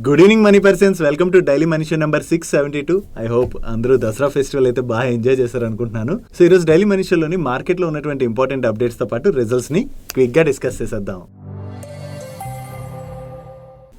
Good evening money persons, welcome to daily money show number 672. I hope అందరూ Dasara festival అయితే బాగా enjoy చేశారు అనుకుంటున్నాను. సో ఈరోజు డైలీ మనీ షోలోని మార్కెట్ లో ఉన్నటువంటి ఇంపార్టెంట్ అప్డేట్స్ తో పాటు రిజల్ట్స్ ని క్విక్ గా డిస్కస్ చేసేద్దాం.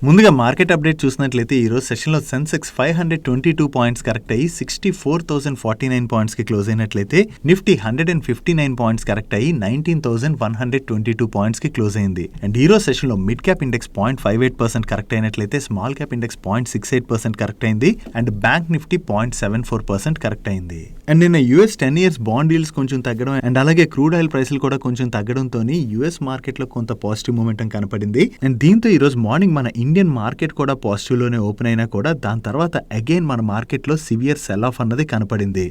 ముందుగా మార్కెట్ అప్డేట్ చూసినట్లయితే ఈరోజు సెషన్లో సెన్సెక్స్ 522 పాయింట్స్ కరెక్ట్ అయ్యి 64,049 పాయింట్స్కి క్లోజ్ అయినట్లయితే నిఫ్టీ 159 పాయింట్స్ కరెక్ట్ అయ్యి 19,122 పాయింట్స్కి క్లోజ్ అయింది. అండ్ ఈరోజు సెషన్లో మిడ్ క్యాప్ ఇండెక్స్ 0.58% కరెక్ట్ అయినట్లయితే స్మాల్ క్యాప్ ఇండెక్స్ 0.68% కరెక్ట్ అయింది. అండ్ బ్యాంక్ నిఫ్టీ 0.74% కరెక్ట్ అయింది. అండ్ నిన్న యూఎస్ 10 years బాండ్ డీల్స్ కొంచెం తగ్గడం అండ్ అలాగే క్రూడ్ ఆయిల్ ప్రైసులు కూడా కొంచెం తగ్గడంతో యూఎస్ మార్కెట్లో కొంత పాజిటివ్ మూమెంటం కనపడింది. అండ్ దీంతో ఈరోజు మార్నింగ్ మన ఇండియన్ మార్కెట్ కూడా పాజిటివ్ లోనే ఓపెన్ అయినా కూడా దాని తర్వాత అగైన్ మన మార్కెట్ లో సివియర్ సెల్ ఆఫ్ అన్నది కనపడింది.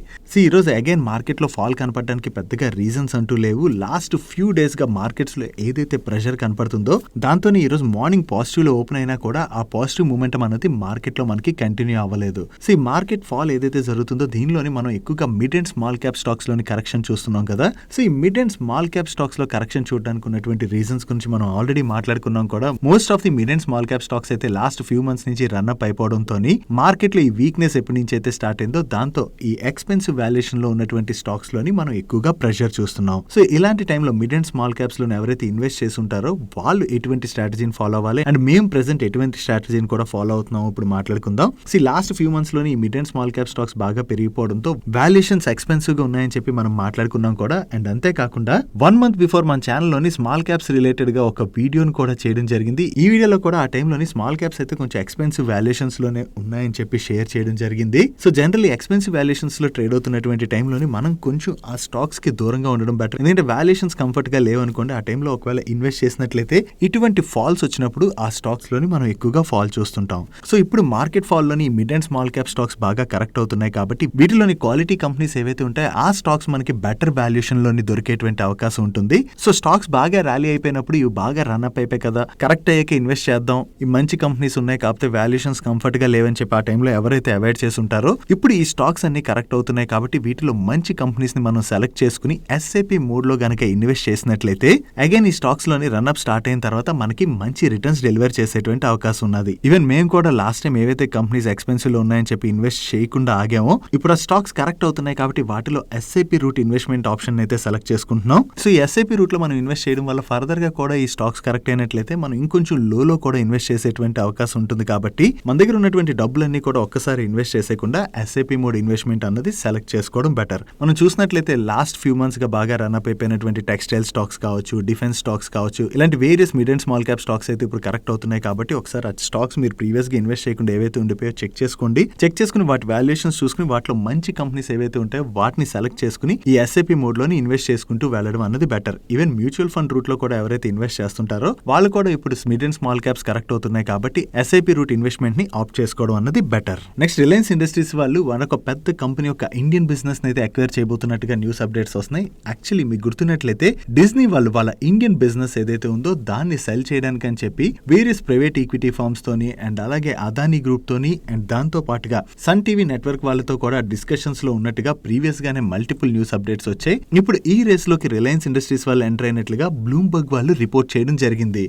ఈ రోజు అగైన్ మార్కెట్ లో ఫాల్ కనపడడానికి పెద్దగా రీజన్స్ అంటూ లేవు. లాస్ట్ ఫ్యూ డేస్ గా మార్కెట్స్ లో ఏదైతే ప్రెషర్ కనపడుతుందో దాంతోనే ఈ రోజు మార్నింగ్ పాజిటివ్ లో ఓపెన్ అయినా కూడా ఆ పాజిటివ్ మూమెంటం అనేది మార్కెట్ లో మనకి కంటిన్యూ అవ్వలేదు. ఈ మార్కెట్ ఫాల్ ఏదైతే జరుగుతుందో దీనిలోని మనం ఎక్కువగా mid and small cap stocks లోని కరెక్షన్ చూస్తున్నాం కదా. సో ఈ mid and small cap stocks లో కరెక్షన్ చూడడానికి ఉన్నటువంటి రీజన్స్ గురించి మనం ఆల్రెడీ మాట్లాడుకున్నాం కూడా. Most of the mid and small cap stocks అయితే లాస్ట్ ఫ్యూ మంత్స్ నుంచి రన్అప్ అయిపోవడంతో మార్కెట్ లో ఈ వీక్నెస్ ఎప్పటి నుంచి అయితే స్టార్ట్ అయిందో దాంతో ఈ ఎక్స్పెన్సివ్ వాల్యుయేషన్ లో ఉన్నటువంటి స్టాక్స్ లోని మనం ఎక్కువగా ప్రెషర్ చూస్తున్నాం. సో ఇలాంటి టైంలో మిడ్ అండ్ స్మాల్ క్యాప్స్ లో ఎవరైతే ఇన్వెస్ట్ చేసి ఉంటారో వాళ్ళు ఎటువంటి స్ట్రాటజీని ఫాలో అవ్వాలి అండ్ మేము ప్రెసెంట్ ఎటువంటి స్ట్రాటజీని కూడా ఫాలో అవుతున్నాం ఇప్పుడు మాట్లాడుకుందాం. సో లాస్ట్ ఫ్యూ మంత్స్ లోని ఈ mid and small cap stocks బాగా పెరిగిపోవడంతో వాల్యుయేషన్స్ ఎక్స్పెన్సివ్ గా ఉన్నాయని చెప్పి మనం మాట్లాడుకున్నాం కూడా. అండ్ అంతేకాకుండా 1 month బిఫోర్ మన ఛానల్ లోని స్మాల్ క్యాప్స్ రిలేటెడ్ గా ఒక వీడియోని కూడా చేయడం జరిగింది. ఈ వీడియోలో కూడా ఆ టైంలోని స్మాల్ క్యాప్స్ అయితే కొంచెం ఎక్స్పెన్సివ్ వాల్యుయేషన్స్ లోనే ఉన్నాయని చెప్పి షేర్ చేయడం జరిగింది. సో జనరల్లీ ఎక్స్పెన్సివ్ వాల్యుయేషన్స్ లో ట్రేడ్ అవుతున్నటువంటి టైంలోని మనం కొంచెం ఆ స్టాక్స్ కి దూరంగా ఉండడం బెటర్. ఎందుకంటే వాల్యుయేషన్స్ కంఫర్ట్ గా లేవనుకోండి, ఆ టైంలో ఒకవేళ ఇన్వెస్ట్ చేసినట్లయితే ఇటువంటి ఫాల్స్ వచ్చినప్పుడు ఆ స్టాక్స్ లోని మనం ఎక్కువగా ఫాల్ చూస్తుంటాం. సో ఇప్పుడు మార్కెట్ ఫాల్ లోని mid and small cap stocks బాగా కరెక్ట్ అవుతున్నాయి కాబట్టి వీటిలోని క్వాలిటీ కంపెనీస్ ఏవైతే ఉంటాయో ఆ స్టాక్స్ మనకి బెటర్ వాల్యుయేషన్ లోని దొరికేటువంటి అవకాశం ఉంటుంది. సో స్టాక్స్ బాగా ర్యాలీ అయిపోయినప్పుడు ఇవి బాగా రన్అప్ అయిపోయి కదా, కరెక్ట్ అయ్యాక ఇన్వెస్ట్ చేద్దాం, ఈ మంచి కంపెనీస్ ఉన్నాయి కాకపోతే వాల్యుయేషన్స్ కంఫర్ట్ గా లేవని చెప్పి ఆ టైంలో ఎవరైతే అవాయిడ్ చేసి ఉంటారో ఇప్పుడు ఈ స్టాక్స్ అన్ని కరెక్ట్ అవుతున్నాయి కాబట్టి వీటిలో మంచి కంపెనీస్ ని మనం సెలెక్ట్ చేసుకుని ఎస్ఐపి మోడ్ లో గనక ఇన్వెస్ట్ చేసినట్లయితే అగైన్ ఈ స్టాక్స్ లోని రన్అప్ స్టార్ట్ అయిన తర్వాత మనకి మంచి రిటర్న్స్ డెలివర్ చేసేటువంటి అవకాశం ఉన్నది. ఈవెన్ మేము కూడా లాస్ట్ టైం ఏవైతే కంపెనీస్ ఎక్స్పెన్సివ్ లో ఉన్నాయని చెప్పి ఇన్వెస్ట్ చేయకుండా ఆగామో ఇప్పుడు ఆ స్టాక్స్ కరెక్ట్ అవుతున్నాయి కాబట్టి వాటిలో ఎస్ఐపి రూట్ ఇన్వెస్ట్మెంట్ ఆప్షన్ అయితే సెలెక్ట్ చేసుకుంటున్నాం. సో ఈ ఎస్ఐపి రూట్ లో మనం ఇన్వెస్ట్ చేయడం వల్ల ఫర్దర్ గా కూడా ఈ స్టాక్స్ కరెక్ట్ అయినట్లయితే మనం ఇంకొంచెం లో కూడా ఇన్వెస్ట్ చేసేటువంటి అవకాశం ఉంటుంది కాబట్టి మన దగ్గర ఉన్నటువంటి డబ్బులన్నీ కూడా ఒక్కసారి ఇన్వెస్ట్ చేసేయకుండా ఎస్ఐపి మోడ్ ఇన్వెస్ట్మెంట్ అన్నది సెలెక్ట్ చేసుకోవడం బెటర్. మనం చూసినట్లయితే లాస్ట్ ఫ్యూ మంత్స్ గా బాగా రన్అప్ అయిపోయినటువంటి టెక్స్టైల్ స్టాక్స్ కావచ్చు, డిఫెన్స్ స్టాక్స్ కావచ్చు, ఇలాంటి various mid and small cap stocks అయితే ఇప్పుడు కరెక్ట్ అవుతున్నాయి కాబట్టి ఒకసారి ఆ స్టాక్స్ మీరు ప్రీవియస్ గా ఇన్వెస్ట్ చేయకుండా ఏవైతే ఉండిపోయో చెక్ చేసుకోండి. చెక్ చేసుకుని వాటి వాల్యుయేషన్స్ చూసుకుని వాటిలో మంచి కంపెనీస్ ఏవైతే ఉంటాయో వాటిని సెలెక్ట్ చేసుకుని ఈ ఎస్ఐపి మోడ్ లోని ఇన్వెస్ట్ చేసుకుంటూ వెళ్ళడం అన్నది better. Even mutual fund route లో కూడా ఎవరైతే ఇన్వెస్ట్ చేస్తుంటారో వాళ్ళు కూడా ఇప్పుడు mid and small caps correct అవుతున్నాయి కాబట్టి ఎస్ఐపి రూట్ ఇన్వెస్ట్మెంట్ ని ఆప్ట్ చేసుకోవడం అన్నది బెటర్. నెక్స్ట్ రిలయన్స్ ఇండస్ట్రీస్ వాళ్ళు ఒక పెద్ద కంపెనీ యొక్క ఇండియన్ బిజినెస్ అయితే అక్వైర్ చేయబోతున్నట్టుగా న్యూస్ అప్డేట్స్ వస్తున్నాయి. యాక్చువల్లీ మీకు గుర్తున్నట్లయితే డిజ్నీ వాళ్ళు వాళ్ళ ఇండియన్ బిజినెస్ ఏదైతే ఉందో దాన్ని సెల్ చేయడానికి అని చెప్పి వేరియస్ ప్రైవేట్ ఈక్విటీ ఫర్మ్స్ తోని అండ్ అలాగే అదానీ గ్రూప్ తోని అండ్ దాంతో పాటుగా సన్ టీవీ నెట్వర్క్ వాళ్ళతో కూడా డిస్కషన్స్ లో ఉన్నట్టుగా ప్రీవియస్ గానే మల్టిపుల్ న్యూస్ అప్డేట్స్ వచ్చాయి. ఇప్పుడు ఈ రేస్ లోకి రిలయన్స్ ఇండస్ట్రీస్ వాళ్ళు ఎంటర్ అయినట్లుగా బ్లూంబర్గ్ వాళ్ళు రిపోర్ట్ చేయడం జరిగింది.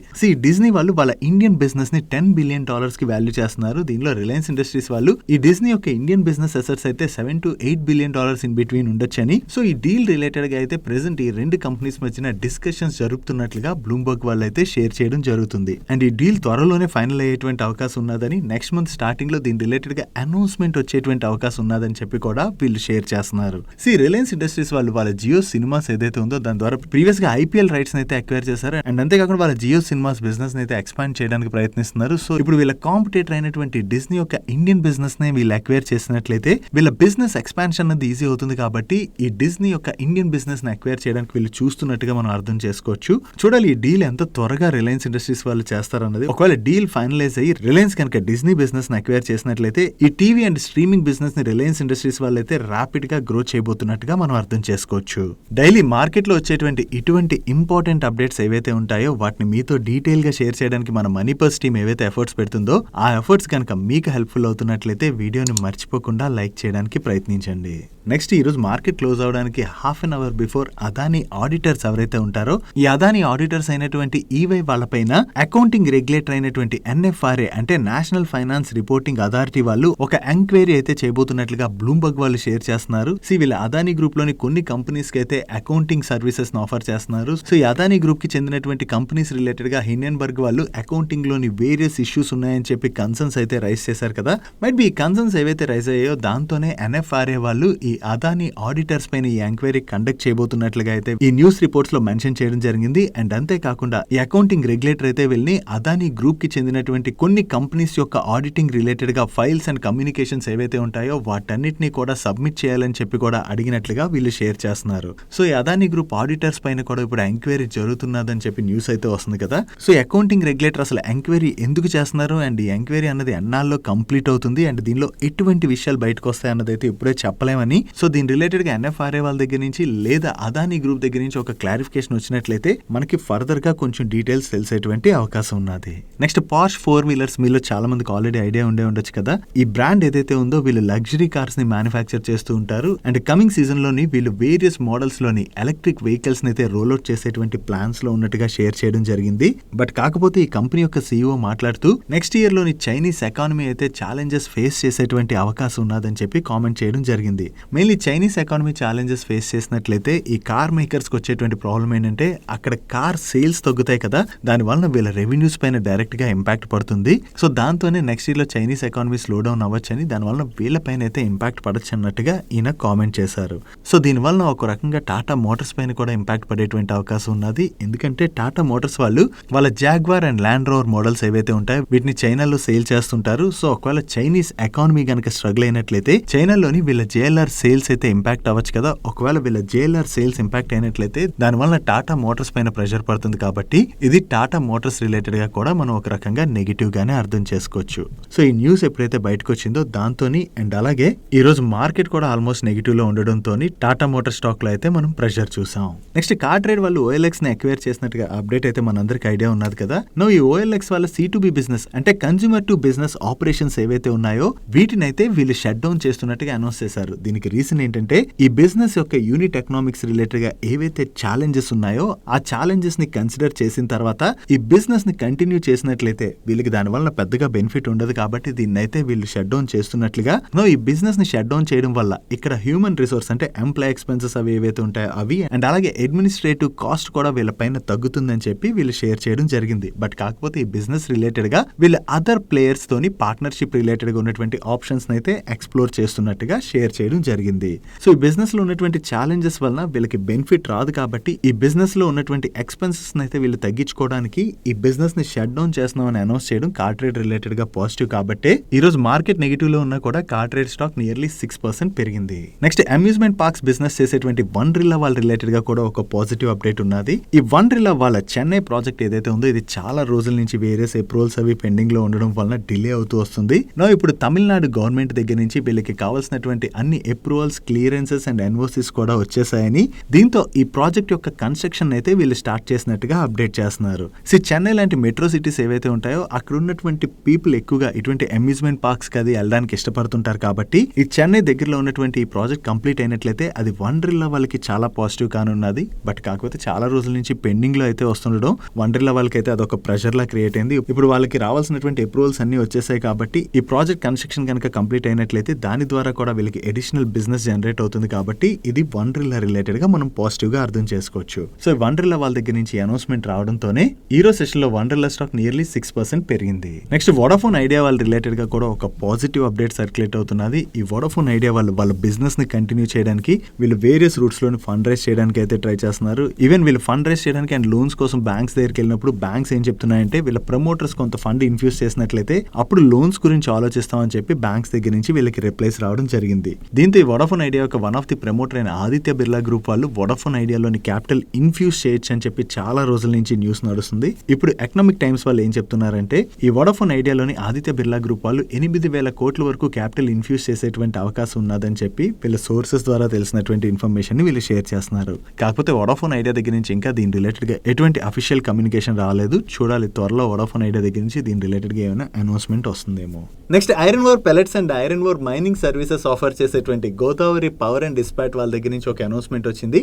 డిజ్నీ వాళ్ళు వాళ్ళ ఇండియన్ బిజినెస్ ని $10 billion కి వాల్యూ చేస్తున్నారు. దీనిలో రిలయన్స్ ఇండస్ట్రీస్ వాళ్ళు ఈ డిజ్నీ యొక్క ఇండియన్ బిజినెస్ అసెట్స్ అయితే $7 to $8 billion ఇన్ బిట్వీన్ ఉండొచ్చని. సో ఈ డీల్ రిలేటెడ్ గా అయితే ప్రెసెంట్ ఈ రెండు కంపెనీస్ మధ్యన డిస్కషన్స్ జరుగుతున్నట్లుగా బ్లూంబర్గ్ వాళ్ళు అయితే షేర్ చేయడం జరుగుతుంది. అండ్ ఈ డీల్ త్వరలోనే ఫైనల్ అయ్యేటువంటి అవకాశం ఉన్నదని, నెక్స్ట్ మంత్ స్టార్టింగ్ లో దీని రిలేటెడ్ గా అనౌన్స్మెంట్ వచ్చేటువంటి అవకాశం ఉన్నదని చెప్పి కూడా వీళ్ళు షేర్ చేస్తున్నారు. రిలయన్స్ ఇండస్ట్రీస్ వాళ్ళు వాళ్ళ జియో సినిమాస్ ఏదైతే ఉందో దాని ద్వారా ప్రీవియస్ గా ఐపీఎల్ రైట్స్ అయితే అక్వైర్ చేశారు. అండ్ అంతేకాకుండా వాళ్ళ జియో సినిమాస్ బిజినెస్ అయితే ఎక్స్పాండ్ చేయడానికి ప్రయత్నిస్తున్నారు. సో ఇప్పుడు వీళ్ళ కాంపిటేటర్ అయినటువంటి డిజ్నీ యొక్క ఇండియన్ బిజినెస్ ని వీళ్ళు అక్వైర్ చేసినట్లయితే వీళ్ళ బిజినెస్ ఎక్స్పాన్షన్ అనేది ఈజీ అవుతుంది కాబట్టి ఈ డిజ్నీ యొక్క ఇండియన్ బిజినెస్ ని అక్వైర్ చేయడానికి వీళ్ళు చూస్తున్నట్టుగా మనం అర్థం చేసుకోవచ్చు. చూడాలి ఈ డీల్ ఎంత త్వరగా రిలయన్స్ ఇండస్ట్రీస్ వాళ్ళు చేస్తారన్నది. ఒకవేళ డీల్ ఫైనలైజ్ అయ్యి రిలయన్స్ కనుక డిజ్నీ బిజినెస్ ని అక్వైర్ చేసినట్లయితే ఈ టీవీ అండ్ స్ట్రీమింగ్ బిజినెస్ ని రిలయన్స్ ఇండస్ట్రీస్ వాళ్ళు అయితే ర్యాపిడ్ గా గ్రో చేయబోతున్నట్టుగా మనం అర్థం చేసుకోవచ్చు. డైలీ మార్కెట్ లో వచ్చేటువంటి ఇటువంటి ఇంపార్టెంట్ అప్డేట్స్ ఏవైతే ఉంటాయో వాటిని మీతో డీటెయిల్ గా షేర్ చేయడానికి మన మనీ పర్స్ టీమ్ ఏవైతే ఎఫర్ట్స్ పెడుతుందో ఆ ఎఫర్ట్స్ కనుక మీకు హెల్ప్ఫుల్ అవుతున్నట్లయితే వీడియోని మర్చిపోకుండా లైక్ చేయడానికి ప్రయత్నించండి. నెక్స్ట్ ఈ రోజు మార్కెట్ క్లోజ్ అవడానికి half an hour before Adani auditors ఎవరైతే ఉంటారో ఈ అదానీ ఆడిటర్స్ అయినటువంటి ఈవై వాళ్ళపైన అకౌంటింగ్ రెగ్యులేటర్ అయినటువంటి ఎన్ఎఫ్ఆర్ఏ అంటే నేషనల్ ఫైనాన్స్ రిపోర్టింగ్ అథారిటీ వాళ్ళు ఒక ఎంక్వైరీ అయితే చేయబోతున్నట్లుగా బ్లూంబర్గ్ వాళ్ళు షేర్ చేస్తున్నారు. వీళ్ళ అదానీ గ్రూప్ లోని కొన్ని కంపెనీస్ కి అయితే అకౌంటింగ్ సర్వీసెస్ ఆఫర్ చేస్తున్నారు. ఈ అదానీ గ్రూప్ కి చెందినటువంటి కంపెనీస్ రిలేటెడ్ గా హిండెన్బర్గ్ వాళ్ళు అకౌంటింగ్ లోని వేరియస్ ఇష్యూస్ ఉన్నాయని చెప్పి కన్సర్న్స్ అయితే రైజ్ చేశారు కదా. మైట్ బి ఈ కన్సర్న్స్ ఏవైతే రైజ్ అయ్యాయో దాంతోనే ఎన్ఎఫ్ఆర్ఏ వాళ్ళు ఈ అదానీ ఆడిటర్స్ పైన ఈ ఎంక్వైరీ కండక్ట్ చేయబోతున్నట్లుగా అయితే ఈ న్యూస్ రిపోర్ట్స్ లో మెన్షన్ చేయడం జరిగింది. అండ్ అంతేకాకుండా ఈ అకౌంటింగ్ రెగ్యులేటర్ అయితే వెళ్ళి అదానీ గ్రూప్ కి చెందినటువంటి కొన్ని కంపెనీస్ యొక్క ఆడిటింగ్ రిలేటెడ్ గా ఫైల్స్ అండ్ కమ్యూనికేషన్స్ ఏవైతే ఉంటాయో వాటన్నిటిని కూడా సబ్మిట్ చేయాలని చెప్పి కూడా అడిగినట్లుగా వీళ్ళు షేర్ చేస్తున్నారు. ఈ అదానీ గ్రూప్ ఆడిటర్స్ పైన కూడా ఇప్పుడు ఎంక్వైరీ జరుగుతున్నదని చెప్పి న్యూస్ అయితే వస్తుంది కదా. ఈ అకౌంటింగ్ రెగ్యులేటర్ అసలు ఎంక్వైరీ ఎందుకు చేస్తున్నారు అండ్ ఈ ఎంక్వైరీ అన్నది ఎన్నాల్లో కంప్లీట్ అవుతుంది అండ్ దీనిలో ఎటువంటి విషయాలు బయటకు వస్తాయి అన్నది అయితే ఇప్పుడే చెప్పలేమని. దీని రిలేటెడ్ గా ఎన్ఎఫ్ఆర్ఏ వాళ్ళ దగ్గర నుంచి లేదా అదానీ గ్రూప్ దగ్గర నుంచి ఒక క్లారిఫికేషన్ వచ్చినట్లయితే మనకి ఫర్దర్ గా కొంచెం డీటెయిల్స్ తెలిసేటువంటి అవకాశం ఉన్నది. నెక్స్ట్ పార్ష్ 4-వీలర్స్ మీలో చాలా మందికి ఆల్రెడీ ఐడియా ఉండొచ్చు కదా. ఈ బ్రాండ్ ఏదైతే ఉందో వీళ్ళు లగ్జరీ కార్స్ ని మ్యానుఫ్యాక్చర్ చేస్తూ ఉంటారు అండ్ కమింగ్ సీజన్ లోని వీళ్ళు వేరియస్ మోడల్స్ లోని ఎలక్ట్రిక్ వెహికల్స్ ని అయితే రోల్అవుట్ చేసేటువంటి ప్లాన్స్ లో ఉన్నట్టుగా షేర్ చేయడం జరిగింది. బట్ కాకపోతే ఈ కంపెనీ యొక్క సీఈఓ మాట్లాడుతూ నెక్స్ట్ ఇయర్ లోని చైనీస్ ఎకానమీ అయితే ఛాలెంజెస్ ఫేస్ చేసేటువంటి అవకాశం ఉన్నదని చెప్పి కామెంట్ చేయడం జరిగింది. Mainly Chinese economy challenges face చేసినట్లయితే ఈ కార్ మేకర్స్ కి వచ్చేటువంటి ప్రాబ్లం ఏంటంటే అక్కడ కార్ సేల్స్ తగ్గుతాయి కదా, దాని వలన వీళ్ళ రెవెన్యూస్ పైన డైరెక్ట్ గా ఇంపాక్ట్ పడుతుంది. దాంతోనే నెక్స్ట్ ఇయర్ లో చైనీస్ ఎకానమీ స్లో డౌన్ అవ్వచ్చని దాని వలన వీళ్ళ పైన అయితే ఇంపాక్ట్ పడచ్చు అన్నట్టుగా ఈయన కామెంట్ చేశారు. దీని వలన ఒక రకంగా టాటా మోటార్స్ పైన కూడా ఇంపాక్ట్ పడేటువంటి అవకాశం ఉన్నది. ఎందుకంటే టాటా మోటార్స్ వాళ్ళు వాళ్ళ jaguar and land rover models ఏవైతే ఉంటాయో వీటిని చైనాలో సేల్ చేస్తుంటారు. ఒకవేళ చైనీస్ ఎకానమీ గనక స్ట్రగుల్ అయినట్లయితే చైనాలోని వీళ్ళ జేఎల్ఆర్ సేల్స్ అయితే ఇంపాక్ట్ అవ్వచ్చు కదా. ఒకవేళ వీళ్ళ జేఎల్ఆర్ సేల్స్ ఇంపాక్ట్ అయినట్లయితే దాని వలన టాటా మోటార్స్ పైన ప్రెషర్ పడుతుంది. కాబట్టి ఇది టాటా మోటార్స్ రిలేటెడ్ గా కూడా మనం ఒక రకంగా నెగిటివ్ గానే అర్థం చేసుకోవచ్చు. ఈ న్యూస్ ఎప్పుడైతే బయటకు వచ్చిందో దాంతోని అండ్ అలాగే ఈ రోజు మార్కెట్ కూడా ఆల్మోస్ట్ నెగిటివ్ లో ఉండడంతో టాటా మోటార్ స్టాక్ లో అయితే మనం ప్రెషర్ చూసాం. నెక్స్ట్ కార్ ట్రేడ్ వాళ్ళు ఓఎల్ఎక్స్ ని అక్వైర్ చేసినట్టుగా అప్డేట్ అయితే మనందరికి ఐడియా ఉన్నది కదా. ఈ ఓఎల్ఎక్స్ వాళ్ళ C2B బిజినెస్ అంటే కన్స్యూమర్ టు బిజినెస్ ఆపరేషన్స్ ఏవైతే ఉన్నాయో వీటినైతే వీళ్ళు షట్ డౌన్ చేస్తున్నట్టుగా అనౌన్స్ చేశారు. దీనికి రీజన్ ఏంటంటే ఈ బిజినెస్ యొక్క యూనిట్ ఎకనామిక్స్ రిలేటెడ్ గా ఏవైతే ఛాలెంజెస్ ఉన్నాయో ఆ ఛాలెంజెస్ ని కన్సిడర్ చేసిన తర్వాత ఈ బిజినెస్ ని కంటిన్యూ చేసినట్లయితే వీళ్ళకి దాని వల్ల పెద్దగా బెనిఫిట్ ఉండదు. కాబట్టి దీన్ని అయితే వీళ్ళు షట్ డౌన్ చేస్తున్నట్లుగా ఈ బిజినెస్ ని షట్ డౌన్ చేయడం వల్ల ఇక్కడ హ్యూమన్ రిసోర్స్ అంటే ఎంప్లాయ్ ఎక్స్పెన్సెస్ అవి ఏవైతే ఉంటాయో అవి అండ్ అలాగే అడ్మినిస్ట్రేటివ్ కాస్ట్ కూడా వీళ్ళ పైన తగ్గుతుందని చెప్పి వీళ్ళు షేర్ చేయడం జరిగింది. బట్ కాకపోతే ఈ బిజినెస్ రిలేటెడ్ గా వీళ్ళు అదర్ ప్లేయర్స్ తోని పార్ట్నర్షిప్ రిలేటెడ్ గా ఉన్నటువంటి ఆప్షన్స్ అయితే ఎక్స్ప్లోర్ చేస్తున్నట్టుగా షేర్ చేయడం జరిగింది. ఈ బిజినెస్ లో ఉన్నటువంటి ఛాలెంజెస్ వలన వీళ్ళకి బెనిఫిట్ రాదు. కాబట్టి ఈ బిజినెస్ లో ఉన్నటువంటి ఎక్స్పెన్సెస్ అయితే వీళ్ళు తగ్గించుకోవడానికి ఈ బిజినెస్ ని షట్ డౌన్ చేస్తున్నామని అనౌన్స్ చేయడం కార్ ట్రేడ్ రిలేటెడ్ గా పాజిటివ్. కాబట్టి ఈ రోజు మార్కెట్ నెగిటివ్ లో ఉన్నా కూడా కార్ ట్రేడ్ స్టాక్ నియర్లీ 6% పెరిగింది. నెక్స్ట్ అమ్యూజ్మెంట్ పార్క్స్ బిజినెస్ చేసేటువంటి వండర్లా వాళ్ళ రిలేటెడ్ గా కూడా ఒక పాజిటివ్ అప్డేట్ ఉన్నది. ఈ వండర్లా వాళ్ళ చెన్నై ప్రాజెక్ట్ ఏదైతే ఉందో ఇది చాలా రోజుల నుంచి వేరియస్ అప్రూవల్స్ అవి పెండింగ్ లో ఉండడం వలన డిలే అవుతూ వస్తుంది. ఇప్పుడు తమిళనాడు గవర్నమెంట్ దగ్గర నుంచి వీళ్ళకి కావాల్సినటువంటి అన్ని అప్రూవల్స్, క్లియరెన్సెస్ అండ్ ఎన్ఓసిస్ కూడా వచ్చేసాయని దీంతో ఈ ప్రాజెక్ట్ యొక్క కన్స్ట్రక్షన్ అయితే వీళ్ళు స్టార్ట్ చేసినట్టుగా అప్డేట్ చేస్తున్నారు. చెన్నై లాంటి మెట్రో సిటీస్ ఏవైతే ఉంటాయో అక్కడ ఉన్నటువంటి పీపుల్ ఎక్కువగా ఇటువంటి అమ్యూజ్మెంట్ పార్క్స్ కి అది వెళ్ళడానికి ఇష్టపడుతుంటారు. కాబట్టి ఈ చెన్నై దగ్గరలో ఉన్నటువంటి ఈ ప్రాజెక్ట్ కంప్లీట్ అయినట్లయితే అది వండర్లా వాళ్ళకి చాలా పాజిటివ్ కానున్నది. బట్ కాకపోతే చాలా రోజుల నుంచి పెండింగ్ లో అయితే వస్తుండడం వండర్లా వాళ్ళకి అయితే అదొక ప్రెషర్ లా క్రియేట్ అయింది. ఇప్పుడు వాళ్ళకి రావాల్సినటువంటి అప్రూవల్స్ అన్ని వచ్చేసాయి. కాబట్టి ఈ ప్రాజెక్ట్ కన్స్ట్రక్షన్ కనుక కంప్లీట్ అయినట్లయితే దాని ద్వారా కూడా వీళ్ళకి అడిషనల్ బిజినెస్ జనరేట్ అవుతుంది. కాబట్టి ఇది వండర్లా రిలేటెడ్ గా మనం పాజిటివ్ గా అర్థం చేసుకోవచ్చు. వండర్లా వాళ్ళ దగ్గర నుంచి అనౌన్స్మెంట్ రావడంతోనే ఈ రోజు సెషన్ లో వండర్లా స్టాక్ నియర్లీ 6% పెరిగింది. నెక్స్ట్ వోడాఫోన్ ఐడియా వాళ్ళ రిలేటెడ్ గా కూడా ఒక పాజిటివ్ అప్డేట్ సర్క్యులేట్ అవుతున్నది. ఈ వోడాఫోన్ ఐడియా వాళ్ళ బిజినెస్ ని కంటిన్యూ చేయడానికి వీళ్ళు వేరియస్ రూట్స్ లోని ఫండ్ రైజ్ చేయడానికి అయితే ట్రై చేస్తున్నారు. ఈవెన్ వీళ్ళు ఫండ్ రైజ్ చేయడానికి అండ్ లోన్స్ కోసం బ్యాంక్స్ దగ్గరికి వెళ్ళినప్పుడు బ్యాంక్స్ ఏం చెప్తున్నాయంటే వీళ్ళ ప్రమోటర్స్ కొంత ఫండ్ ఇన్ఫ్యూజ్ చేసినట్లయితే అప్పుడు లోన్స్ గురించి ఆలోచిస్తామని చెప్పి బ్యాంక్స్ దగ్గర నుంచి వీళ్ళకి రిప్లైస్ రావడం జరిగింది. దీంతో ఈ వోడాఫోన్ ఐడియా యొక్క వన్ ఆఫ్ ది ప్రమోటర్ అయిన ఆదిత్య బిర్లా గ్రూప్ వాళ్ళు వోడాఫోన్ ఐడియాలోని క్యాపిటల్ ఇన్ఫ్యూజ్ చేయొచ్చు అని చెప్పి చాలా రోజుల నుంచి న్యూస్ నడుస్తుంది. ఇప్పుడు ఎకనామిక్ టైమ్స్ వాళ్ళు ఏం చెప్తున్నారంటే ఈ వోడాఫోన్ ఐడియాలోని ఆదిత్య బిర్లా గ్రూప్ వాళ్ళు 8,000 కోట్ల వరకు క్యాపిటల్ ఇన్ఫ్యూజ్ చేసేటువంటి అవకాశం ఉన్నదని చెప్పి వీళ్ళ సోర్సెస్ ద్వారా తెలిసినటువంటి ఇన్ఫర్మేషన్ ని వీళ్ళు షేర్ చేస్తున్నారు. కాకపోతే వోడాఫోన్ ఐడియా దగ్గర నుంచి ఇంకా దీని రిలేటెడ్ గా ఎటువంటి అఫీషియల్ కమ్యూనికేషన్ రాలేదు. చూడాలి త్వరలో వోడాఫోన్ ఐడియా దగ్గర నుంచి దీని రిలేటెడ్ గా ఏమైనా అనౌన్స్మెంట్ వస్తుందేమో. Next iron ore pellets and iron ore mining services offer చేసేటువంటి గోదావరి పవర్ అండ్ డిస్పాచ్ వాళ్ళ దగ్గర నుంచి ఒక అనౌన్స్మెంట్ వచ్చింది.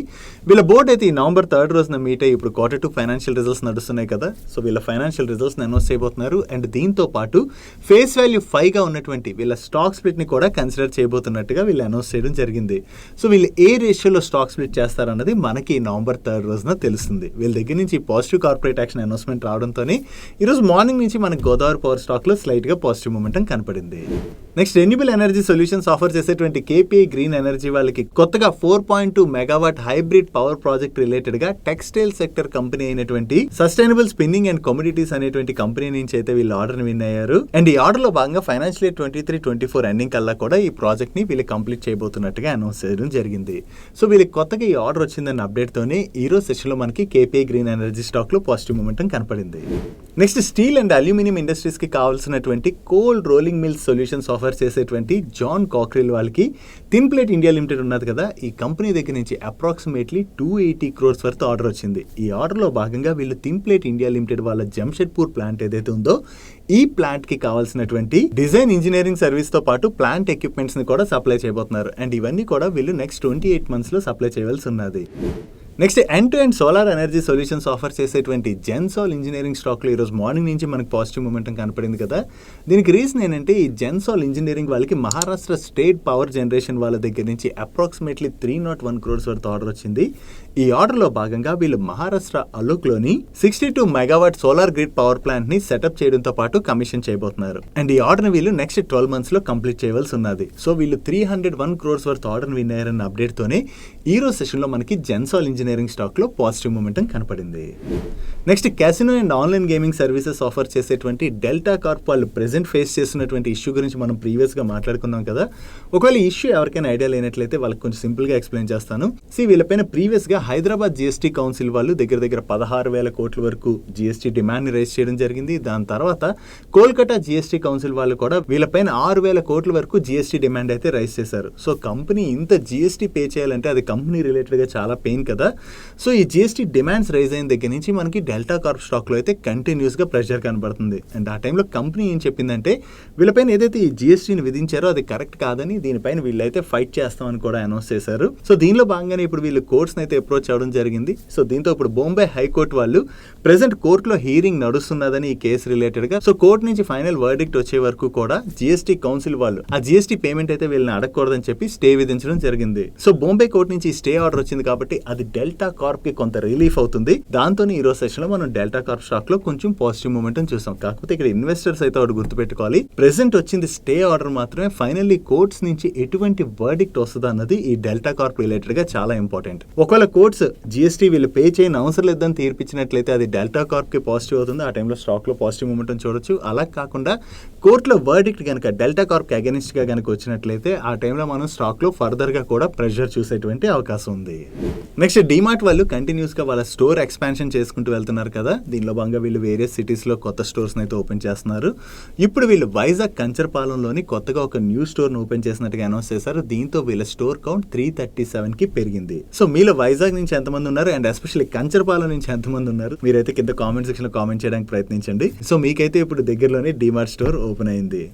వీళ్ళ బోర్డు అయితే ఈ నవంబర్ 3 రోజున మీట్ అయ్యి ఇప్పుడు Q2 ఫైనాన్షియల్ రిజల్ట్స్ నడుస్తున్నాయి కదా, సో వీళ్ళ ఫైనాన్షియల్ రిజల్ట్స్ అనౌన్స్ చేయబోతున్నారు. అండ్ దీంతో పాటు ఫేస్ వాల్యూ 5 గా ఉన్నటువంటి వీళ్ళ స్టాక్ స్ప్లిట్ ని కూడా కన్సిడర్ చేయబోతున్నట్టుగా వీళ్ళు అనౌన్స్ చేయడం జరిగింది. సో వీళ్ళు ఏ రేషియోలో స్టాక్ స్ప్లిట్ చేస్తారన్నది మనకి నవంబర్ 3 రోజున తెలుస్తుంది. వీళ్ళ దగ్గర నుంచి పాజిటివ్ కార్పొరేట్ యాక్షన్ అనౌన్స్మెంట్ రావడంతోనే ఈరోజు మార్నింగ్ నుంచి మనకి గోదావరి పవర్ స్టాక్ లో స్లైట్ గా పాజిటివ్ మూమెంటం కనపడింది. Next renewable energy solutions offer చేసేటువంటి కేపీఐ గ్రీన్ ఎనర్జీ వాళ్ళకి కొత్తగా 4.2 megawatt hybrid power project related గా టెక్స్టైల్ సెక్టర్ కంపెనీ అయినటువంటి సస్టైనబుల్ స్పిన్నింగ్ అండ్ కమోడిటీస్ అనేటువంటి కంపెనీ నుంచి అయితే వీళ్ళు ఆర్డర్ విన్ అయ్యారు. అండ్ ఈ ఆర్డర్ లో భాగంగా ఫైనాన్షియల్ ఇయర్ 23-24 ఎండింగ్ కల్లా కూడా ఈ ప్రాజెక్ట్ ని వీళ్ళు కంప్లీట్ చేయబోతున్నట్టుగా అనౌన్స్ చేయడం జరిగింది. సో వీళ్ళకి కొత్తగా ఈ ఆర్డర్ వచ్చిందన్న అప్డేట్ తోనే ఈ రోజు సెషన్ లో మనకి కేపీఐ గ్రీన్ ఎనర్జీ స్టాక్ లో పాజిటివ్ మూమెంటం కనపడింది. Next steel and aluminium industries కి కావాల్సినటువంటి cold rolling mills solutions offer చేసేటువంటి జాన్ కాక్రిల్ వాళ్ళకి థిన్ ప్లేట్ ఇండియా లిమిటెడ్ ఉన్నది కదా, ఈ కంపెనీ దగ్గర నుంచి అప్రాక్సిమేట్లీ 280 crores వర్త్ ఆర్డర్ వచ్చింది. ఈ ఆర్డర్ లో భాగంగా వీళ్ళు థిన్ ప్లేట్ ఇండియా లిమిటెడ్ వాళ్ళ జంషెడ్పూర్ ప్లాంట్ ఏదైతే ఉందో ఈ ప్లాంట్ కి కావాల్సినటువంటి డిజైన్ ఇంజనీరింగ్ సర్వీస్ తో పాటు ప్లాంట్ ఎక్విప్మెంట్స్ ని కూడా సప్లై చేయబోతున్నారు. అండ్ ఇవన్నీ కూడా వీళ్ళు నెక్స్ట్ 28 months లో సప్లై చేయవలసి ఉన్నది. Next end to end solar energy solutions offer చేసేటువంటి జెన్సాల్ ఇంజనీరింగ్ స్టాక్లో ఈరోజు మార్నింగ్ నుంచి మనకు పాజిటివ్ మూమెంటం కనపడింది కదా. దీనికి రీజన్ ఏంటంటే ఈ జెన్సాల్ ఇంజనీరింగ్ వాళ్ళకి మహారాష్ట్ర స్టేట్ పవర్ జనరేషన్ వాళ్ళ దగ్గర నుంచి అప్రాక్సిమేట్లీ 301 crores వర్త్ ఆర్డర్ వచ్చింది. ఈ ఆర్డర్లో భాగంగా వీళ్ళు మహారాష్ట్ర అలోక్లోని 62 megawatt solar grid power plant ని సెటప్ చేయడంతో పాటు కమిషన్ చేయబోతున్నారు. అండ్ ఈ ఆర్డర్ వీళ్ళు నెక్స్ట్ 12 months లో కంప్లీట్ చేయవలసి ఉన్నది. సో వీళ్ళు 301 crores వర్త్ ఆర్డర్ విన్ అయ్యారన్న అప్డేట్ తోనే ఈ రోజు సెషన్ లో మనకి జెన్సాల్ ఇంజనీరింగ్ స్టాక్ లో పాజిటివ్ మూమెంటం కనపడింది. Next casino and online gaming services offer చేసేటువంటి డెల్టా కార్ప్ వాళ్ళు ప్రెసెంట్ ఫేస్ చేస్తున్నటువంటి ఇష్యూ గురించి మనం ప్రీవియస్ గా మాట్లాడుకున్నాం కదా. ఒకవేళ ఈ ఇష్యూ ఎవరికైనా ఐడియా లేనట్లయితే వాళ్ళకి కొంచెం సింపుల్ గా ఎక్స్ప్లెయిన్ చేస్తాను. వీళ్ళపైన ప్రీవియస్ గా హైదరాబాద్ జిఎస్టీ కౌన్సిల్ వాళ్ళు దగ్గర 16,000 కోట్ల వరకు జిఎస్టీ డిమాండ్ ని రైజ్ చేయడం జరిగింది. దాని తర్వాత కోల్కతా జిఎస్టీ కౌన్సిల్ వాళ్ళు కూడా వీళ్ళపైన 6,000 కోట్ల వరకు జిఎస్టీ డిమాండ్ అయితే రైజ్ చేశారు. సో కంపెనీ ఇంత జిఎస్టీ పే చేయాలంటే అది కంపెనీ రిలేటెడ్ గా చాలా పెయిన్ కదా. సో ఈ జిఎస్టీ డిమాండ్స్ రైజ్ అయిన దగ్గర నుంచి మనకి డెల్టా కార్ప్ స్టాక్ లో అయితే కంటిన్యూస్ గా ప్రెషర్ కనబడుతుంది. అండ్ ఆ టైంలో కంపెనీ ఏం చెప్పిందంటే వీళ్ళపైన ఏదైతే ఈ జిఎస్టీని విధించారో అది కరెక్ట్ కాదని, దీనిపైన వీళ్ళైతే ఫైట్ చేస్తామని కూడా అనౌన్స్ చేశారు. సో దీనిలో భాగంగానే ఇప్పుడు వీళ్ళు కోర్ట్స్ అయితే అప్రోచ్ అవడం జరిగింది. సో దీంతో ఇప్పుడు బొంబై హైకోర్టు వాళ్ళు ప్రెసెంట్ కోర్టులో హీరింగ్ నడుస్తున్నదని ఈ కేసు రిలేటెడ్ గా, సో కోర్టు నుంచి ఫైనల్ వర్డిక్ట్ వచ్చే వరకు కూడా జిఎస్టీ కౌన్సిల్ వాళ్ళు ఆ జిఎస్టీ పేమెంట్ అయితే వీళ్ళని అడగకూడదని చెప్పి స్టే విధించడం జరిగింది. సో బొంబై కోర్టు నుంచి స్టే ఆర్డర్ వచ్చింది కాబట్టి అది డెల్టా కార్ప్ కి కొంత రిలీఫ్ అవుతుంది. దాంతో ఈ రోజు సెషన్ లో మనం డెల్టా కార్ప్ స్టాక్ లో కొంచెం పాజిటివ్ మూమెంటం చూసాం. కాకపోతే ఇక్కడ ఇన్వెస్టర్స్ అయితే ఒకటి గుర్తుపెట్టుకోవాలి, ప్రెసెంట్ వచ్చింది స్టే ఆర్డర్ మాత్రమే. ఫైనల్లీ కోర్ట్స్ నుంచి ఎటువంటి వర్డిక్ట్ వస్తుంది అన్నది ఈ డెల్టా కార్ప్ రిలేటెడ్ గా చాలా ఇంపార్టెంట్. ఒకవేళ కోర్ట్స్ జిఎస్టీ వీళ్ళు పే చేయని అవసరం లేదని తీర్పిచ్చినట్లయితే అది డెల్టా కార్ప్ కి పాజిటివ్ అవుతుంది. ఆ టైంలో స్టాక్ లో పాజిటివ్ మూమెంటం చూడొచ్చు. అలా కాకుండా కోర్టులో వర్డిక్ట్ కనుక డెల్టా కార్ప్ కి అగెనిస్ట్ గా కనుక వచ్చినట్లయితే ఆ టైంలో మనం స్టాక్ లో ఫర్దర్ గా కూడా ప్రెషర్ చూసేటువంటి అవకాశం ఉంది. నెక్స్ట్ D-Mart వాళ్ళు కంటిన్యూస్ గా వాళ్ళ స్టోర్ ఎక్స్పాన్షన్ చేసుకుంటూ వెళ్తున్నారు కదా. దీనిలో భాగంగా వీళ్ళు వేరియస్ సిటీస్ లో కొత్త స్టోర్స్ అయితే ఓపెన్ చేస్తున్నారు. ఇప్పుడు వీళ్ళు వైజాగ్ కంచరపాలెంలోని కొత్తగా ఒక న్యూ స్టోర్ ను ఓపెన్ చేసినట్టుగా అనౌన్స్ చేశారు. దీంతో వీళ్ళ స్టోర్ కౌంట్ 337 కి పెరిగింది. సో మీలో వైజాగ్ నుంచి ఎంతమంది ఉన్నారు అండ్ ఎస్పెషల్లీ కంచరపాలెం నుంచి ఎంతమంది ఉన్నారు మీరైతే కింద కామెంట్ సెక్షన్ లో కామెంట్ చేయడానికి ప్రయత్నించండి. సో మీకైతే ఇప్పుడు దగ్గరలోనే D-Mart స్టోర్ ఓపెన్ అయింది.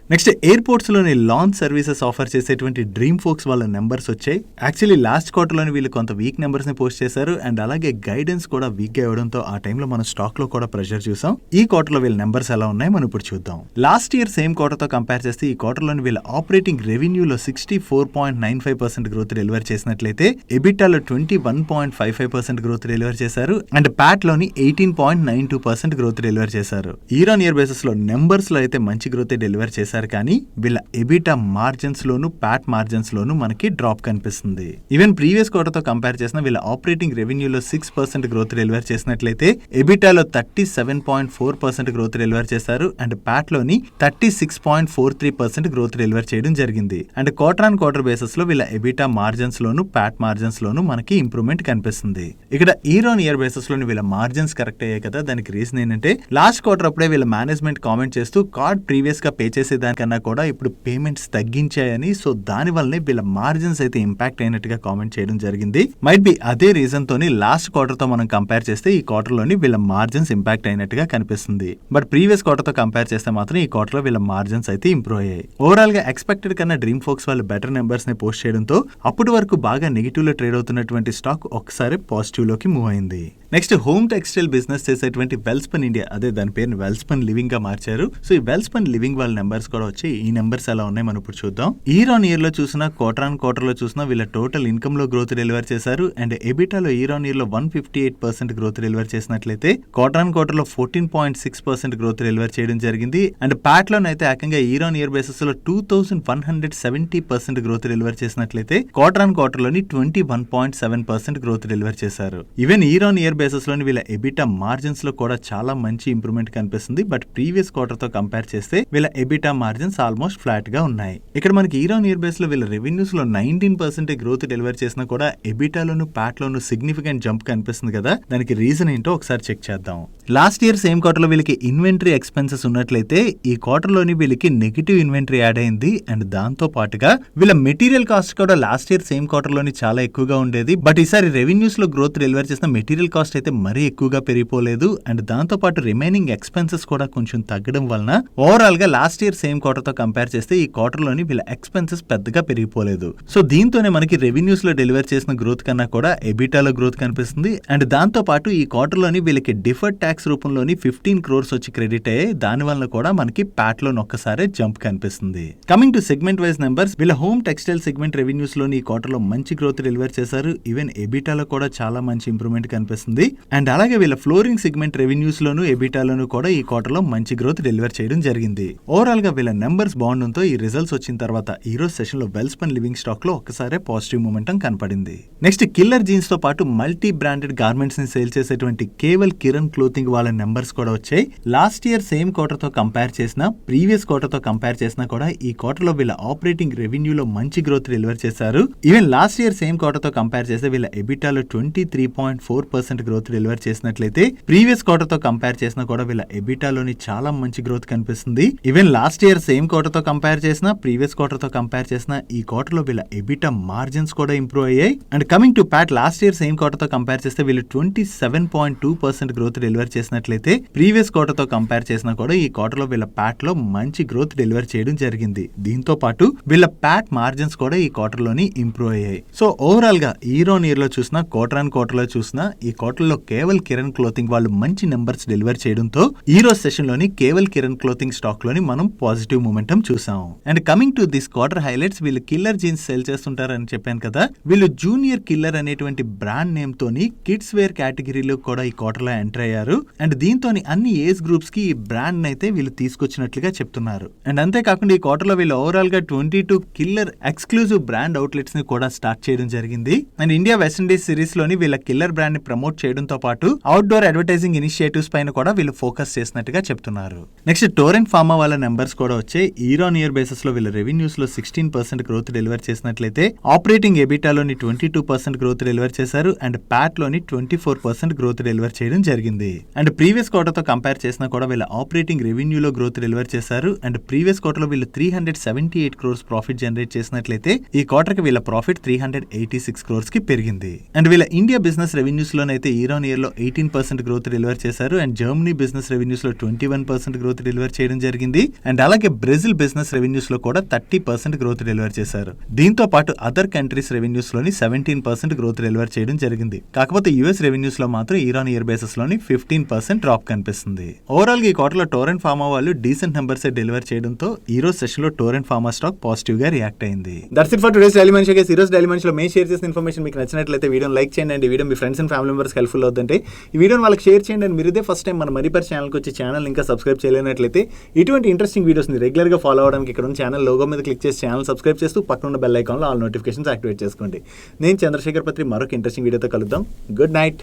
నెక్స్ట్ ఎయిర్పోర్ట్స్లోని లాంచ్ సర్వీసెస్ ఆఫర్ చేసేటువంటి డ్రీమ్ ఫోక్స్ వాళ్ళ నెంబర్స్ వచ్చాయి. యాక్చువల్లీ లాస్ట్ క్వార్టర్లోని వీళ్ళు కొంత వీక్ నెంబర్స్ని పోస్ట్ చేశారు అండ్ అలాగే గైడెన్స్ కూడా వీక్గా ఇవ్వడంతో ఆ టైంలో మనం స్టాక్లో కూడా ప్రెషర్ చూసాం. ఈ క్వార్టర్లో వీళ్ళ నెంబర్స్ ఎలా ఉన్నాయి మనం ఇప్పుడు చూద్దాం. లాస్ట్ ఇయర్ సేమ్ క్వార్టర్తో కంపేర్ చేస్తే ఈ క్వార్టర్లోని వీళ్ళ ఆపరేటింగ్ రెవెన్యూలో 64.95% గ్రోత్ డెలివర్ చేసినట్లయితే ఎబిటాలో 21.55% గ్రోత్ డెలివర్ చేశారు అండ్ ప్యాట్లోని 18.92% గ్రోత్ డెలివర్ చేశారు. ఇయర్ ఆన్ ఇయర్ బేసిస్ లో నెంబర్స్ లో అయితే మంచి గ్రోత్ డెలివర్ చేశారు, కానీ వీళ్ళ ఎబిటా మార్జిన్స్ లోను ప్యాట్ మార్జిన్స్ లోను మనకి డ్రాప్ కనిపిస్తుంది. ఈవెన్ ప్రీవియస్ క్వార్టర్ తో కంపేర్ చేసిన వీళ్ళ ఆపరేటింగ్ రెవెన్యూలో 6% గ్రోత్ డెలివర్ చేసినట్లయితే ఎబిటాలో 37.4% గ్రోత్ డెలివర్ చేశారు అండ్ ప్యాట్ లోని 36.43% గ్రోత్ డెలివర్ చేయడం జరిగింది. And quarter on quarter basis లో వీళ్ళ ఎబిటా మార్జిన్స్ లోను ప్యాట్ మార్జిన్స్ లోను మనకి ఇంప్రూవ్మెంట్ కనిపిస్తుంది. ఇక్కడ ఇయర్ ఆన్ ఇయర్ బేసిస్ లోని వీళ్ళ మార్జిన్స్ కరెక్ట్ అయ్యాయి కదా. దానికి రీజన్ ఏంటంటే లాస్ట్ క్వార్టర్ అప్పుడే వీళ్ళ మేనేజ్మెంట్ కామెంట్ చేస్తూ కార్డ్ ప్రీవియస్ గా పే చేసే దానికన్నా కూడా ఇప్పుడు పేమెంట్స్ తగ్గించాయని, సో దాని వల్లనే వీళ్ళ మార్జిన్స్ అయితే ఇంపాక్ట్ అయినట్టుగా కామెంట్ చేయడం జరిగింది. మైట్ బి అదే రీజన్ తోని లాస్ట్ క్వార్టర్ తో మనం కంపేర్ చేస్తే ఈ క్వార్టర్ లోని వీళ్ళ మార్జిన్స్ ఇంపాక్ట్ అయినట్టుగా కనిపిస్తుంది. బట్ ప్రీవియస్ క్వార్టర్ తో కంపేర్ చేస్తే మాత్రం ఈ క్వార్టర్ లో వీళ్ళ మార్జిన్స్ అయితే ఇంప్రూవ్ అయ్యాయి. ఓవరాల్ గా ఎక్స్పెక్టెడ్ కన్నా డ్రీమ్ ఫోక్స్ వాళ్ళు బెటర్ నెంబర్స్ ని పోస్ట్ చేయడంతో అప్పటి వరకు బాగా నెగిటివ్ లో ట్రేడ్ అవుతున్నటువంటి స్టాక్ ఒకసారి పాజిటివ్ లోకి మూవ్ అయింది. నెక్స్ట్ హోమ్ టెక్స్టైల్ బిజినెస్ చేసేటువంటి వెల్స్పన్ ఇండియా, అదే దాని పేరుని వెల్స్పన్ లివింగ్ గా మార్చారు. సో ఈ వెల్స్పన్ లివింగ్ వాళ్ళ నెంబర్స్ కూడా వచ్చి ఈ నెంబర్స్ ఎలా ఉన్నాయి మనం ఇప్పుడు చూద్దాం. ఇయర్ ఆన్ ఇయర్ లో చూసినా, క్వార్టర్ ఆన్ క్వార్టర్ లో చూసినా వీళ్ళ టోటల్ ఇన్కమ్ లో గ్రోత్ డెలివర్ చేశారు. అండ్ ఎబిటాలో ఇయర్ ఆన్ ఇయర్ లో 158% గ్రోత్ డెలివర్ చేసినట్లయితే క్వార్టర్ ఆన్ క్వార్టర్ లో 14.6% గ్రోత్ డెలివర్ చేయడం జరిగింది. అండ్ ప్యాట్ లోనైతే ఏకంగా ఇయర్ ఆన్ ఇయర్ బేసిస్ లో 2170% గ్రోత్ డెలివర్ చేసినట్లయితే క్వార్టర్ ఆన్ క్వార్టర్ లోని 21.7% గ్రోత్ డెలివర్ చేశారు. Even year on year basis లోని వీళ్ళ ఎబిటా మార్జిన్స్ లో కూడా చాలా మంచి ఇంప్రూవ్మెంట్ కనిపిస్తుంది. బట్ ప్రీవియస్ క్వార్టర్ తో కంపేర్ చేస్తే వీళ్ళ ఎబిటా మార్జిన్స్ ఆల్మోస్ట్ ఫ్లాట్ గా ఉన్నాయి. ఇక్కడ మనకి ఇయర్ ఆన్ ఇయర్ బేస్ లో వీళ్ళ రెవెన్యూస్ లో 19% గ్రోత్ డెలివర్ చేసినా కూడా ఎబిటాలోను ప్యాట్ లోను సిగ్నిఫికెంట్ జంప్ కనిపిస్తుంది కదా, దానికి రీజన్ ఏంటో ఒకసారి చెక్ చేద్దాం. లాస్ట్ ఇయర్ సేమ్ క్వార్టర్ లో వీళ్ళకి ఇన్వెంటరీ ఎక్స్పెన్సెస్ ఉన్నట్లయితే ఈ క్వార్టర్ లోని వీళ్ళకి నెగిటివ్ ఇన్వెంటరీ యాడ్ అయింది. అండ్ దాంతో పాటుగా వీళ్ళ మెటీరియల్ కాస్ట్ కూడా లాస్ట్ ఇయర్ సేమ్ క్వార్టర్ లోని చాలా ఎక్కువగా ఉండేది. బట్ ఈసారి రెవెన్యూస్ లో గ్రోత్ డెలివర్ చేసిన మెటీరియల్ కాస్ట్ అయితే మరీ ఎక్కువగా పెరిగిపోలేదు. అండ్ దాంతో పాటు రిమైనింగ్ ఎక్స్పెన్సెస్ కూడా కొంచెం తగ్గడం వలన ఓవరాల్ గా లాస్ట్ ఇయర్ సేమ్ క్వార్టర్ తో కంపేర్ చేస్తే ఈ క్వార్టర్ లోని వీళ్ళ ఎక్స్పెన్సెస్ పెద్దగా పెరిగిపోలేదు. సో దీంతోనే మనకి రెవెన్యూస్ లో డెలివర్ చేసిన గ్రోత్ కన్నా కూడా ఎబిటాలో గ్రోత్ కనిపిస్తుంది. అండ్ దాంతో పాటు ఈ క్వార్టర్ లోని వీళ్ళకి డిఫర్డ్ ట్యాక్స్ రూపంలోని 15 crores వచ్చి క్రెడిట్ అయ్యాయి. దాని వల్ల కూడా మనకి ప్యాట్ లోని ఒక్కసారి జంప్ కనిపిస్తుంది. Coming to segment wise numbers, వీళ్ళ హోమ్ టెక్స్టైల్ సెగ్మెంట్ రెవెన్యూస్ లోని ఈ క్వార్టర్ లో మంచి గ్రోత్ డెలివర్ చేశారు. ఈవెన్ ఎబిటాలో కూడా చాలా మంచి ఇంప్రూవ్మెంట్ కనిపిస్తుంది. అండ్ అలాగే వీళ్ళ ఫ్లోరింగ్ సెగ్మెంట్ రెవెన్యూస్ లోను ఎబిటాలోను కూడా ఈ క్వార్టర్ లో మంచి గ్రోత్ డెలివర్ చేయడం జరిగింది. ఓవరాల్ గా వీళ్ళ నెంబర్స్ బాగుండడంతో ఈ రిజల్ట్స్ వచ్చిన తర్వాత ఈ రోజు సెషన్ లో వెల్స్పన్ లివింగ్ స్టాక్ లో ఒక్కసారి పాజిటివ్ మూమెంటం కనపడింది. నెక్స్ట్ కిల్లర్ జీన్స్ తో పాటు మల్టీ బ్రాండెడ్ గార్మెంట్స్ ని సేల్ చేసేటువంటి కేవల్ కిరణ్ క్లోతింగ్ వాళ్ళ నెంబర్స్ కూడా వచ్చాయి. లాస్ట్ ఇయర్ సేమ్ క్వార్టర్ తో కంపేర్ చేసినా, ప్రీవియస్ క్వార్టర్ తో కంపేర్ చేసినా కూడా ఈ క్వార్టర్ లో వీళ్ళ ఆపరేటింగ్ రెవెన్యూలో మంచి గ్రోత్ డెలివర్ చేశారు. Even last year same quarter తో కంపేర్ చేస్తే వీళ్ళ ఎబిటాలో 23.4% గ్రోత్ డెలివర్ చేసినట్లయితే ప్రీవియస్ క్వార్టర్ తో కంపేర్ చేసినా కూడా వీళ్ళ ఎబిటాలోని చాలా మంచి గ్రోత్ కనిపిస్తుంది. Even last year same quarter తో కంపేర్ చేసినా, ప్రీవియస్ క్వార్టర్ తో కంపేర్ చేసినా ఈ క్వార్టర్ లో వీళ్ళ ఎబిటా మార్జిన్స్ కూడా ఇంప్రూవ్ అయ్యాయి. And coming to Pat, last year same quarter తో కంపేర్ చేస్తే వీళ్ళు 27.2% గ్రోత్ డెలివర్ చేసినట్లయితే ప్రీవియస్ క్వార్టర్ తో కంపేర్ చేసినా కూడా ఈ క్వార్టర్ లో వీళ్ళ ప్యాట్ లో మంచి గ్రోత్ డెలివర్ చేయడం జరిగింది. దీంతో పాటు వీళ్ళ ప్యాట్ మార్జిన్స్ కూడా ఈ క్వార్టర్ లోని ఇంప్రూవ్ అయ్యాయి. సో ఓవరాల్ గా ఇయర్ ఆన్ ఇయర్ లో చూసినా, క్వార్టర్ ఆన్ క్వార్టర్ లో చూసినా ఈ క్వార్టర్ లో కేవల్ కిరణ్ క్లోతింగ్ వాళ్ళు మంచి నెంబర్స్ డెలివర్ చేయడంతో ఈ రోజు సెషన్ లోని కేవల్ కిరణ్ క్లోతింగ్ స్టాక్ లోని మనం పాజిటివ్ మూమెంటం చూసాం. And coming to this quarter highlights, వీళ్ళు కిల్లర్ జీన్స్ సేల్ చేస్తుంటారని చెప్పాను కదా, వీళ్ళు జూనియర్ కిల్లర్ అనేటువంటి బ్రాండ్ నేమ్ తోని కిడ్స్ వేర్ కేటగిరీలో కూడా ఈ క్వార్టర్ లో ఎంటర్ అయ్యారు. అండ్ దీంతో అన్ని ఏజ్ గ్రూప్స్ కి ఈ బ్రాండ్ అయితే వీళ్ళు తీసుకొచ్చినట్లుగా చెప్తున్నారు. అండ్ అంతేకాకుండా ఈ క్వార్టర్ లో వీళ్ళు ఓవరాల్ గా 22 కిల్లర్ ఎక్స్క్లూజివ్ బ్రాండ్ అవుట్లెట్స్ ని కూడా స్టార్ట్ చేయడం జరిగింది. And India west Indies series లోని వీళ్ళ కిల్లర్ బ్రాండ్ ని ప్రమోట్ చేయడంతో పాటు అవుట్డోర్ అడ్వర్టైజింగ్ ఇనిషియేటివ్స్ పైన కూడా వీళ్ళు ఫోకస్ చేసినట్టుగా చెప్తున్నారు. నెక్స్ట్ టోరెంట్ ఫార్మా వాళ్ళ నెంబర్స్ కూడా వచ్చాయి. ఇయర్ ఆన్ ఇయర్ బేసిస్ లో వీళ్ళ రెవెన్యూస్ లో 16% గ్రోత్ డెలివర్ చేసినట్లయితే ఆపరేటింగ్ ఎబిటాలోని 22% గ్రోత్ డెలివర్ చేశారు. అండ్ ప్యాట్ లోని 24% గ్రోత్ డెలివర్ చేయడం జరిగింది. అండ్ ప్రీవియస్ క్వార్టర్ తో కంపేర్ చేసినా కూడా వీళ్ళ ఆపరేటింగ్ రెవెన్యూలో గ్రోత్ డెలివర్ చేశారు. అండ్ ప్రీవియస్ క్వార్టర్ లో వీళ్ళు 378 crores ప్రాఫిట్ జనరేట్ చేసినట్లయితే ఈ క్వార్టర్ కి వీళ్ళ ప్రాఫిట్ 386 crores కి పెరిగింది. అండ్ వీళ్ళ ఇండియా బిజినెస్ రెవెన్యూస్ లోనైతే ఇయర్ ఆన్ ఇయర్ లో 18% గ్రోత్ డెలివర్ చేశారు. అండ్ జర్మనీ బిజినెస్ రెవెన్యూస్ లో 21% గ్రోత్ డెలివర్ చేయడం జరిగింది. అండ్ అలాగే బ్రెజిల్ బిజినెస్ రెవెన్యూస్ లో కూడా 30% గ్రోత్ డెలివర్ చేశారు. దీంతో పాటు అదర్ కంట్రీస్ రెవెన్యూస్ లోని 17% గ్రోత్ డెలివర్ చేయడం జరిగింది. కాకపోతే యుఎస్ రెవెన్యూస్ లో మాత్రం ఇయర్ ఆన్ ఇయర్ బేసిస్ లోని 15% డ్రాప్ కనిపిస్తుంది. ఓవరాల్ గా ఈ క్వార్టర్ లో టోరెంట్ ఫార్మా వాళ్ళు డీసెంట్ నెంబర్స్ డెలివర్ చేయడంతో ఈ రోజు సెషన్ లో టోరెంట్ ఫార్మా స్టాక్ పాజిటివ్ గా రియాక్ట్ అయింది. That's it for today's daily మనిషి. ఈ రోజు డైలీ మనిషిలో మేము షేర్ చేసిన ఇన్ఫర్మేషన్ మీకు నచ్చినట్లయితే వీడియోని లైక్ చేయండి. అండ్ ఈ video me friends and family members helpful అవుతుంటే ఈ వీడియోని వాళ్ళకి షేర్ చేయండి. అండ్ మీరు ఇదే ఫస్ట్ టైం మన మరిపర్ ఛానల్కి వచ్చి ఛానల్ ఇంకా సబ్స్క్రైబ్ చేయలేనట్లయితే ఇటువంటి ఇంట్రెస్టింగ్ వీడియోస్ని రెగ్యులర్ గా ఫాలో అవడానికి ఇక్కడ ఉన్న ఛానల్ లోగో మీద క్లిక్ చేసి ఛానల్ సబ్స్క్రైబ్ చేస్తూ పక్కన ఉన్న బెల్ ఐకాన్లో ఆల్ నోటిఫికేషన్స్ యాక్టివేట్ చేసుకోండి. నేను చంద్రశేఖర్ పత్రి మరొక ఇంట్రెస్టింగ్ వీడియోతో కలుద్దాం. Good night.